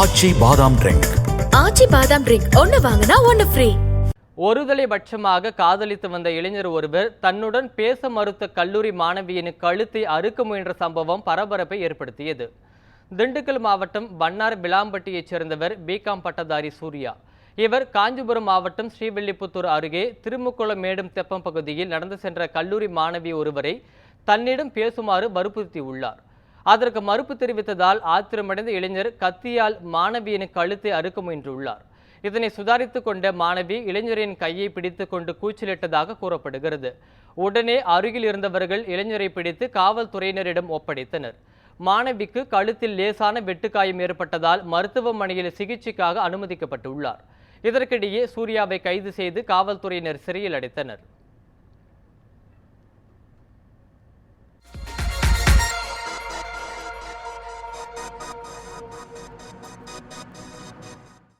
ஆச்சி பாதாம் ட்ரிங்க். ஆச்சி பாதாம் ட்ரிங்க் ஒன்னு வாங்கினா ஒன்னு ஃப்ரீ. ஒருதலை பட்சமாக காதலித்து வந்த இளைஞர் ஒருவர் தன்னுடன் பேச மறுத்த கல்லூரி மாணவியின் கழுத்தை அறுக்க முயன்ற சம்பவம் பரபரப்பை ஏற்படுத்தியது. திண்டுக்கல் மாவட்டம் பன்னார் விளாம்பட்டியைச் சேர்ந்தவர் பிகாம் பட்டதாரி சூர்யா. இவர் காஞ்சிபுரம் மாவட்டம் ஸ்ரீவில்லிபுத்தூர் அருகே திருமுக்குளம் மேடும் தெப்பம் பகுதியில் நடந்து சென்ற கல்லூரி மாணவி ஒருவரை தன்னிடம் பேசுமாறு வற்புறுத்தியுள்ளார். அதற்கு மறுப்பு தெரிவித்ததால் ஆத்திரமடைந்த இளைஞர் கத்தியால் மாணவியின் கழுத்தை அறுக்க முயன்றுள்ளார். இதனை சுதாரித்துக் கொண்ட மாணவி இளைஞரின் கையை பிடித்து கொண்டு கூச்சலிட்டதாக கூறப்படுகிறது. உடனே அருகில் இருந்தவர்கள் இளைஞரை பிடித்து காவல்துறையினரிடம் ஒப்படைத்தனர். மாணவிக்கு கழுத்தில் லேசான வெட்டுக்காயம் ஏற்பட்டதால் மருத்துவமனையில் சிகிச்சைக்காக அனுமதிக்கப்பட்டுள்ளார். இதற்கிடையே சூர்யாவை கைது செய்து காவல்துறையினர் சிறையில் அடைத்தனர்.